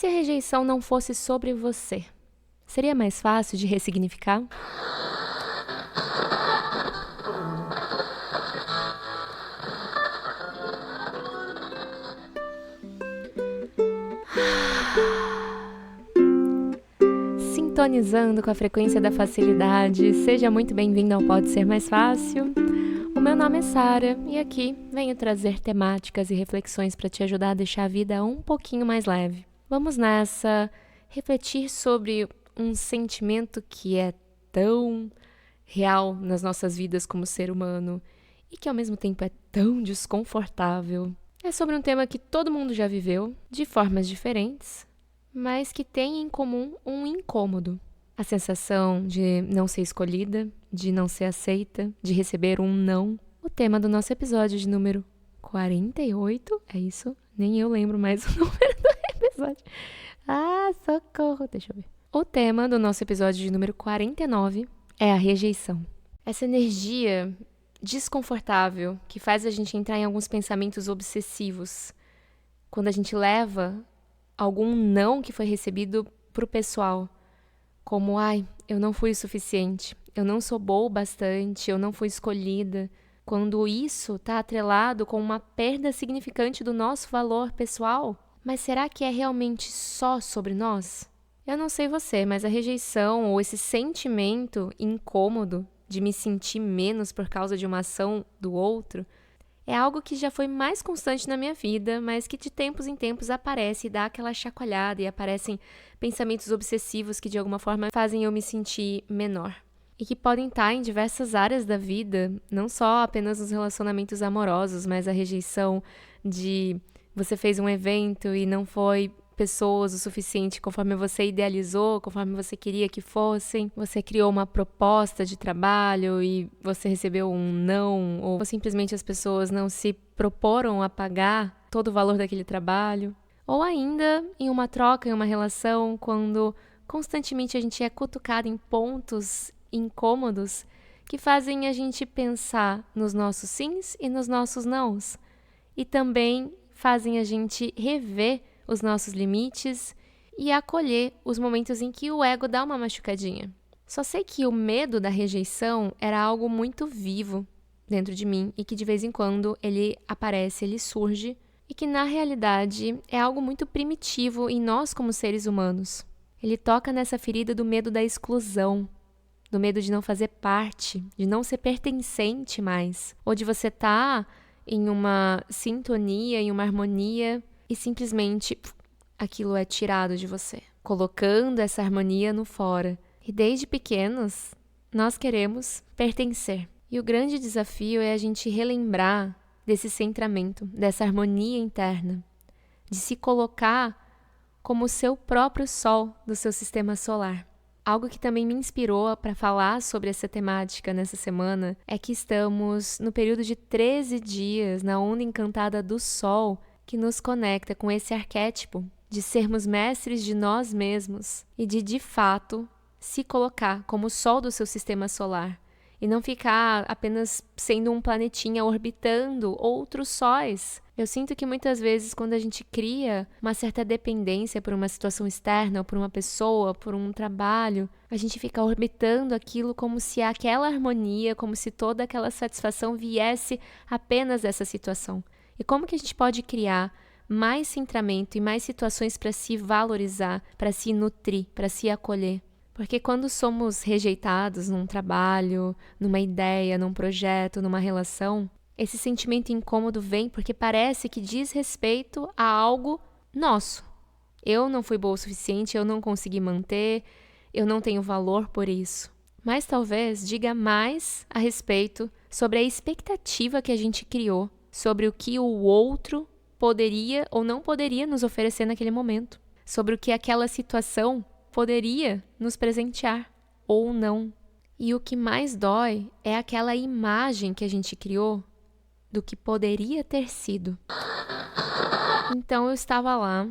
se a rejeição não fosse sobre você? Seria mais fácil de ressignificar? Sintonizando com a frequência da facilidade, seja muito bem-vindo ao Pode Ser Mais Fácil. O meu nome é Sara e aqui venho trazer temáticas e reflexões para te ajudar a deixar a vida um pouquinho mais leve. Vamos nessa refletir sobre um sentimento que é tão real nas nossas vidas como ser humano e que ao mesmo tempo é tão desconfortável. É sobre um tema que todo mundo já viveu, de formas diferentes, mas que tem em comum um incômodo. A sensação de não ser escolhida, de não ser aceita, de receber um não. O tema do nosso episódio de número 48, é isso? Nem eu lembro mais o número do episódio. Ah, socorro, deixa eu ver. O tema do nosso episódio de número 49 é a rejeição. Essa energia desconfortável que faz a gente entrar em alguns pensamentos obsessivos. Quando a gente leva algum não que foi recebido pro pessoal. Como, eu não fui o suficiente, eu não sou boa o bastante, eu não fui escolhida. Quando isso está atrelado com uma perda significante do nosso valor pessoal, mas será que é realmente só sobre nós? Eu não sei você, mas a rejeição ou esse sentimento incômodo de me sentir menos por causa de uma ação do outro é algo que já foi mais constante na minha vida, mas que de tempos em tempos aparece e dá aquela chacoalhada e aparecem pensamentos obsessivos que de alguma forma fazem eu me sentir menor. E que podem estar em diversas áreas da vida, não só apenas nos relacionamentos amorosos, mas a rejeição de você fez um evento e não foi pessoas o suficiente conforme você idealizou, conforme você queria que fossem. Você criou uma proposta de trabalho e você recebeu um não, ou simplesmente as pessoas não se proporam a pagar todo o valor daquele trabalho. Ou ainda em uma troca, em uma relação, quando constantemente a gente é cutucado em pontos incômodos que fazem a gente pensar nos nossos sims e nos nossos nãos. E também fazem a gente rever os nossos limites e acolher os momentos em que o ego dá uma machucadinha. Só sei que o medo da rejeição era algo muito vivo dentro de mim e que de vez em quando ele aparece, ele surge e que na realidade é algo muito primitivo em nós como seres humanos. Ele toca nessa ferida do medo da exclusão, do medo de não fazer parte, de não ser pertencente mais, ou de você estar em uma sintonia, em uma harmonia e simplesmente aquilo é tirado de você, colocando essa harmonia no fora. E desde pequenos, nós queremos pertencer. E o grande desafio é a gente relembrar desse centramento, dessa harmonia interna, de se colocar como o seu próprio sol do seu sistema solar. Algo que também me inspirou para falar sobre essa temática nessa semana é que estamos no período de 13 dias na onda encantada do sol, que nos conecta com esse arquétipo de sermos mestres de nós mesmos e de fato, se colocar como o sol do seu sistema solar e não ficar apenas sendo um planetinha orbitando outros sóis. Eu sinto que muitas vezes quando a gente cria uma certa dependência por uma situação externa, ou por uma pessoa, por um trabalho, a gente fica orbitando aquilo como se aquela harmonia, como se toda aquela satisfação viesse apenas dessa situação. E como que a gente pode criar mais centramento e mais situações para se valorizar, para se nutrir, para se acolher? Porque quando somos rejeitados num trabalho, numa ideia, num projeto, numa relação, esse sentimento incômodo vem porque parece que diz respeito a algo nosso. Eu não fui boa o suficiente, eu não consegui manter, eu não tenho valor por isso. Mas talvez diga mais a respeito sobre a expectativa que a gente criou sobre o que o outro poderia ou não poderia nos oferecer naquele momento, sobre o que aquela situação poderia nos presentear ou não. E o que mais dói é aquela imagem que a gente criou do que poderia ter sido. Então eu estava lá,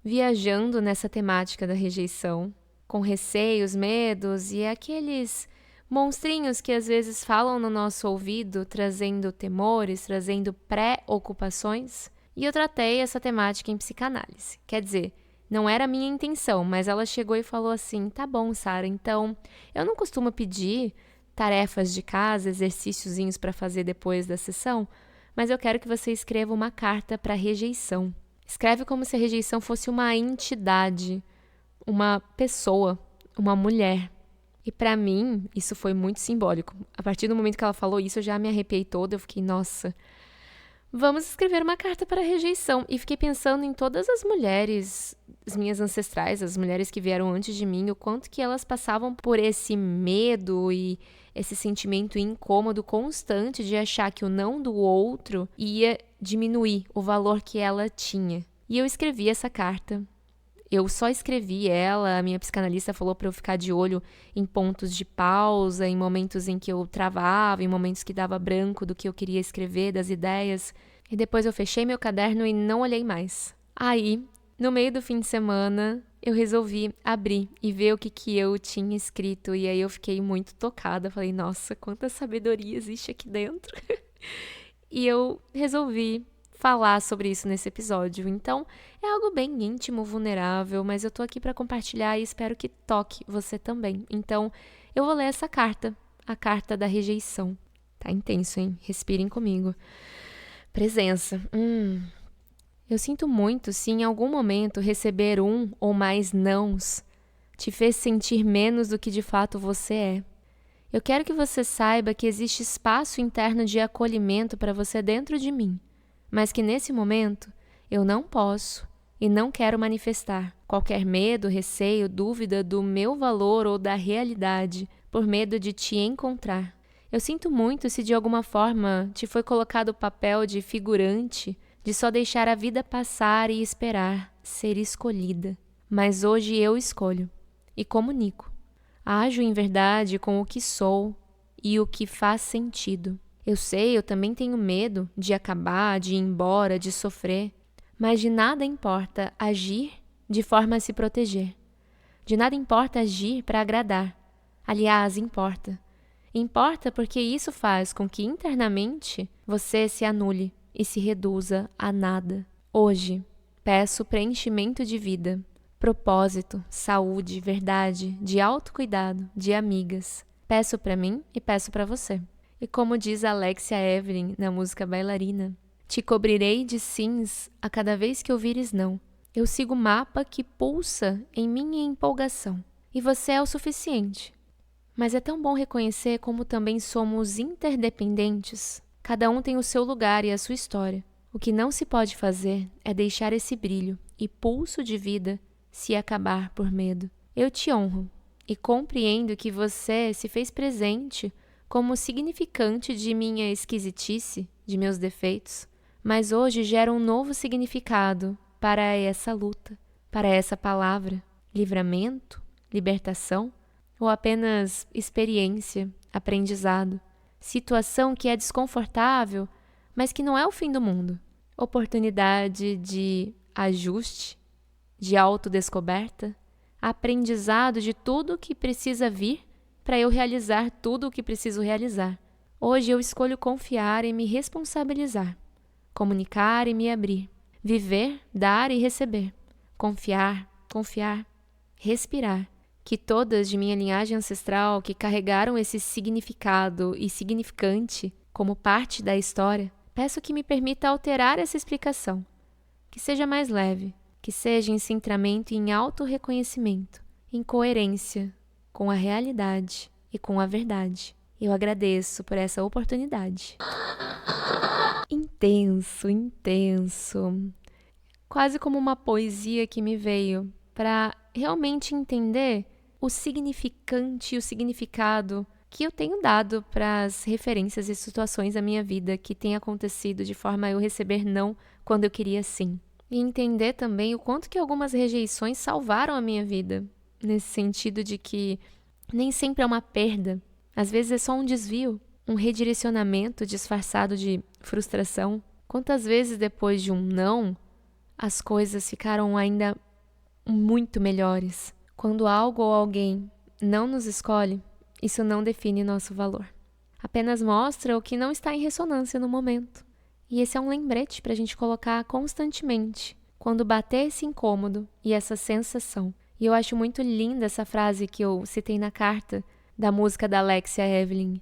viajando nessa temática da rejeição, com receios, medos e aqueles monstrinhos que às vezes falam no nosso ouvido, trazendo temores, trazendo preocupações. E eu tratei essa temática em psicanálise. Quer dizer, Não era a minha intenção, mas ela chegou e falou assim: tá bom, Sara, então eu não costumo pedir tarefas de casa, exercíciozinhos para fazer depois da sessão, mas eu quero que você escreva uma carta para rejeição. Escreve como se a rejeição fosse uma entidade, uma pessoa, uma mulher. E para mim, isso foi muito simbólico. A partir do momento que ela falou isso, eu já me arrepiei toda, eu fiquei, nossa, vamos escrever uma carta para a rejeição. E fiquei pensando em todas as mulheres, as minhas ancestrais, as mulheres que vieram antes de mim, o quanto que elas passavam por esse medo e esse sentimento incômodo constante de achar que o não do outro ia diminuir o valor que ela tinha. E eu escrevi essa carta. Eu só escrevi ela, a minha psicanalista falou para eu ficar de olho em pontos de pausa, em momentos em que eu travava, em momentos que dava branco do que eu queria escrever, das ideias. E depois eu fechei meu caderno e não olhei mais. Aí, no meio do fim de semana, eu resolvi abrir e ver o que eu tinha escrito. E aí eu fiquei muito tocada. Falei, nossa, quanta sabedoria existe aqui dentro. E eu resolvi falar sobre isso nesse episódio. Então, é algo bem íntimo, vulnerável, mas eu tô aqui para compartilhar e espero que toque você também. Então, eu vou ler essa carta, a carta da rejeição. Tá intenso, hein? Respirem comigo. Presença. Eu sinto muito se em algum momento receber um ou mais nãos te fez sentir menos do que de fato você é. Eu quero que você saiba que existe espaço interno de acolhimento para você dentro de mim, mas que nesse momento eu não posso e não quero manifestar qualquer medo, receio, dúvida do meu valor ou da realidade por medo de te encontrar. Eu sinto muito se de alguma forma te foi colocado o papel de figurante, de só deixar a vida passar e esperar ser escolhida. Mas hoje eu escolho e comunico. Ajo em verdade com o que sou e o que faz sentido. Eu sei, eu também tenho medo de acabar, de ir embora, de sofrer, mas de nada importa agir de forma a se proteger. De nada importa agir para agradar. Aliás, importa. Importa porque isso faz com que internamente você se anule e se reduza a nada. Hoje, peço preenchimento de vida, propósito, saúde, verdade, de autocuidado, de amigas. Peço para mim e peço para você. E como diz Alexia Evelyn na música Bailarina, te cobrirei de sims a cada vez que ouvires não. Eu sigo o mapa que pulsa em minha empolgação. E você é o suficiente. Mas é tão bom reconhecer como também somos interdependentes. Cada um tem o seu lugar e a sua história. O que não se pode fazer é deixar esse brilho e pulso de vida se acabar por medo. Eu te honro e compreendo que você se fez presente como significante de minha esquisitice, de meus defeitos, mas hoje gera um novo significado para essa luta, para essa palavra, livramento, libertação, ou apenas experiência, aprendizado, situação que é desconfortável, mas que não é o fim do mundo, oportunidade de ajuste, de autodescoberta, aprendizado de tudo o que precisa vir para eu realizar tudo o que preciso realizar. Hoje eu escolho confiar e me responsabilizar, comunicar e me abrir, viver, dar e receber, confiar, respirar. Que todas de minha linhagem ancestral que carregaram esse significado e significante como parte da história, peço que me permita alterar essa explicação, que seja mais leve, que seja em centramento e em autorreconhecimento, em coerência com a realidade e com a verdade. Eu agradeço por essa oportunidade. Intenso, intenso. Quase como uma poesia que me veio para realmente entender o significante e o significado que eu tenho dado para as referências e situações da minha vida que têm acontecido de forma a eu receber não quando eu queria sim. E entender também o quanto que algumas rejeições salvaram a minha vida, nesse sentido de que nem sempre é uma perda, às vezes é só um desvio, um redirecionamento disfarçado de frustração. Quantas vezes depois de um não, as coisas ficaram ainda muito melhores. Quando algo ou alguém não nos escolhe, isso não define nosso valor. Apenas mostra o que não está em ressonância no momento. E esse é um lembrete para a gente colocar constantemente quando bater esse incômodo e essa sensação. E eu acho muito linda essa frase que eu citei na carta da música da Alexia Evelyn.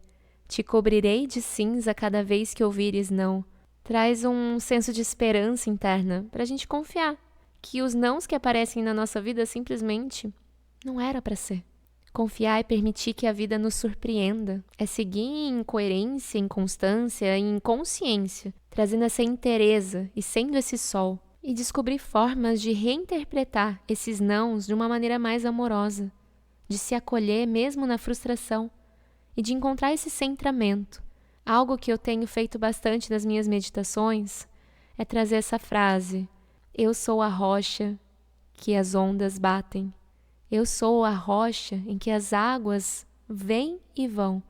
Te cobrirei de cinza cada vez que ouvires não. Traz um senso de esperança interna para a gente confiar que os nãos que aparecem na nossa vida simplesmente não era para ser. Confiar é permitir que a vida nos surpreenda, é seguir em coerência, em constância, em consciência, trazendo essa inteireza e sendo esse sol, e descobrir formas de reinterpretar esses nãos de uma maneira mais amorosa, de se acolher mesmo na frustração e de encontrar esse centramento. Algo que eu tenho feito bastante nas minhas meditações é trazer essa frase: eu sou a rocha que as ondas batem. Eu sou a rocha em que as águas vêm e vão.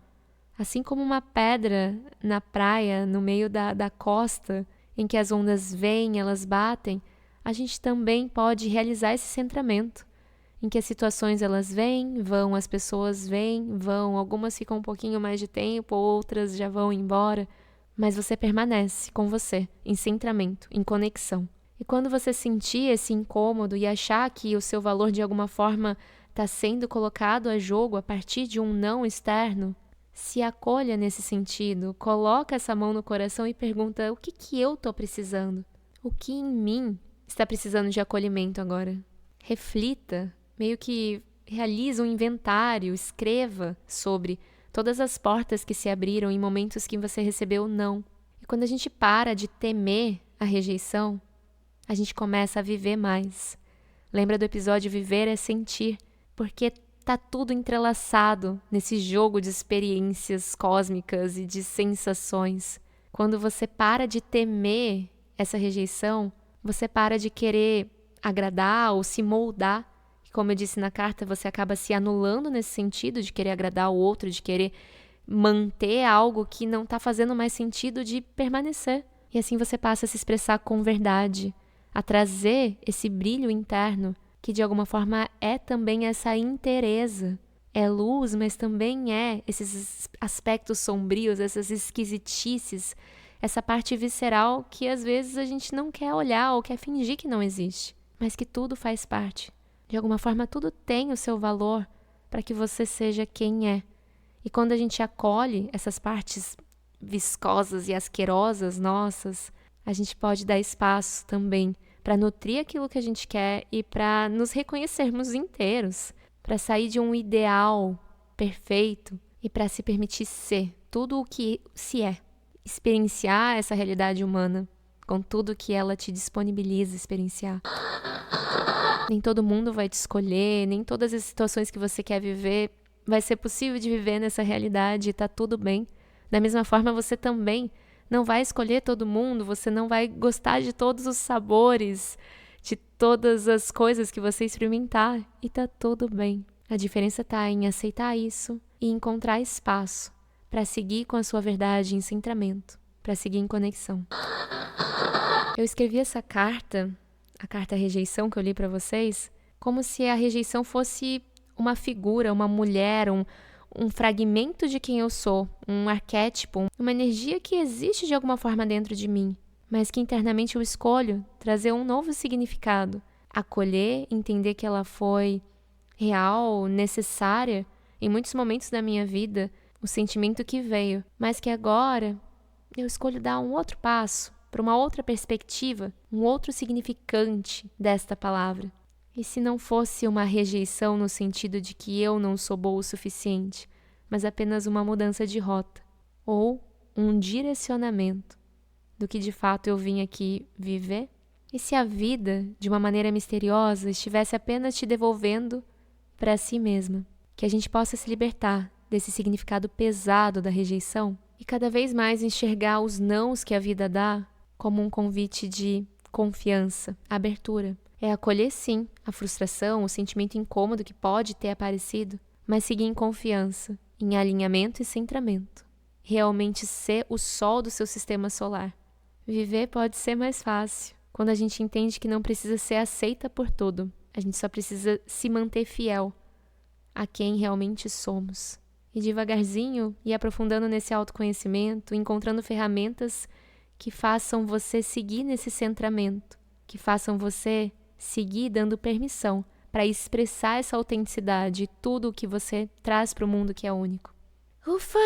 Assim como uma pedra na praia, no meio da costa, em que as ondas vêm, elas batem, a gente também pode realizar esse centramento, em que as situações elas vêm, vão, as pessoas vêm, vão, algumas ficam um pouquinho mais de tempo, outras já vão embora, mas você permanece com você, em centramento, em conexão. E quando você sentir esse incômodo e achar que o seu valor de alguma forma está sendo colocado a jogo a partir de um não externo, se acolha nesse sentido, coloca essa mão no coração e pergunta: o que eu estou precisando? O que em mim está precisando de acolhimento agora? Reflita, meio que realize um inventário, escreva sobre todas as portas que se abriram em momentos que você recebeu não. E quando a gente para de temer a rejeição, a gente começa a viver mais. Lembra do episódio Viver é Sentir? Porque tá tudo entrelaçado nesse jogo de experiências cósmicas e de sensações. Quando você para de temer essa rejeição, você para de querer agradar ou se moldar. E como eu disse na carta, você acaba se anulando nesse sentido de querer agradar o outro, de querer manter algo que não tá fazendo mais sentido de permanecer. E assim você passa a se expressar com verdade, a trazer esse brilho interno, que de alguma forma é também essa inteireza. É luz, mas também é esses aspectos sombrios, essas esquisitices, essa parte visceral que às vezes a gente não quer olhar ou quer fingir que não existe, mas que tudo faz parte. De alguma forma, tudo tem o seu valor para que você seja quem é. E quando a gente acolhe essas partes viscosas e asquerosas nossas, a gente pode dar espaço também para nutrir aquilo que a gente quer e para nos reconhecermos inteiros, para sair de um ideal perfeito e para se permitir ser tudo o que se é, experienciar essa realidade humana com tudo que ela te disponibiliza experienciar. Nem todo mundo vai te escolher, nem todas as situações que você quer viver vai ser possível de viver nessa realidade e tá tudo bem. Da mesma forma, você também não vai escolher todo mundo, você não vai gostar de todos os sabores, de todas as coisas que você experimentar, e tá tudo bem. A diferença tá em aceitar isso e encontrar espaço para seguir com a sua verdade em centramento, para seguir em conexão. Eu escrevi essa carta, a carta rejeição que eu li para vocês, como se a rejeição fosse uma figura, uma mulher, um fragmento de quem eu sou, um arquétipo, uma energia que existe de alguma forma dentro de mim, mas que internamente eu escolho trazer um novo significado, acolher, entender que ela foi real, necessária em muitos momentos da minha vida, o sentimento que veio, mas que agora eu escolho dar um outro passo, para uma outra perspectiva, um outro significante desta palavra. E se não fosse uma rejeição no sentido de que eu não sou boa o suficiente, mas apenas uma mudança de rota, ou um direcionamento do que de fato eu vim aqui viver? E se a vida, de uma maneira misteriosa, estivesse apenas te devolvendo para si mesma? Que a gente possa se libertar desse significado pesado da rejeição e cada vez mais enxergar os nãos que a vida dá como um convite de confiança, abertura. É acolher, sim, a frustração, o sentimento incômodo que pode ter aparecido, mas seguir em confiança, em alinhamento e centramento. Realmente ser o sol do seu sistema solar. Viver pode ser mais fácil quando a gente entende que não precisa ser aceita por tudo. A gente só precisa se manter fiel a quem realmente somos. E devagarzinho, ir aprofundando nesse autoconhecimento, encontrando ferramentas que façam você seguir nesse centramento, que façam você seguir dando permissão para expressar essa autenticidade, tudo o que você traz para o mundo que é único. Ufa!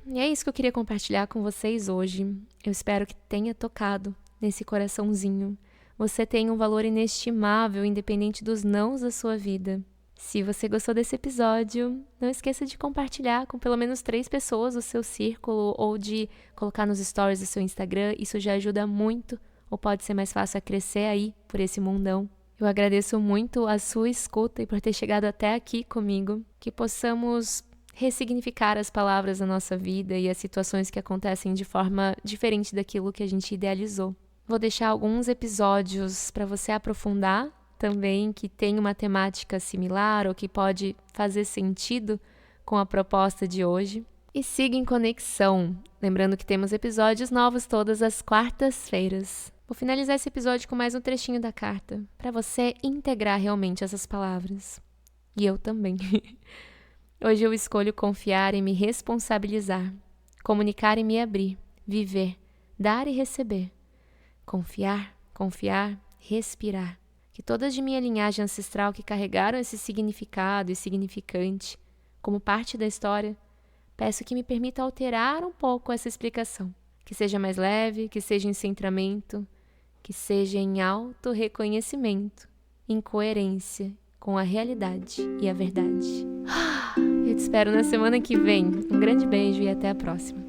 E é isso que eu queria compartilhar com vocês hoje. Eu espero que tenha tocado nesse coraçãozinho. Você tem um valor inestimável, independente dos nãos da sua vida. Se você gostou desse episódio, não esqueça de compartilhar com pelo menos 3 pessoas do seu círculo ou de colocar nos stories do seu Instagram. Isso já ajuda muito, ou pode ser mais fácil a crescer aí por esse mundão. Eu agradeço muito a sua escuta e por ter chegado até aqui comigo. Que possamos ressignificar as palavras da nossa vida e as situações que acontecem de forma diferente daquilo que a gente idealizou. Vou deixar alguns episódios para você aprofundar também, que tem uma temática similar ou que pode fazer sentido com a proposta de hoje. E siga em conexão, lembrando que temos episódios novos todas as quartas-feiras. Vou finalizar esse episódio com mais um trechinho da carta, para você integrar realmente essas palavras. E eu também. Hoje eu escolho confiar e me responsabilizar, comunicar e me abrir, viver, dar e receber. Confiar, respirar. Que todas de minha linhagem ancestral que carregaram esse significado e significante como parte da história, peço que me permita alterar um pouco essa explicação. Que seja mais leve, que seja em centramento, que seja em auto-reconhecimento, em coerência com a realidade e a verdade. Eu te espero na semana que vem. Um grande beijo e até a próxima.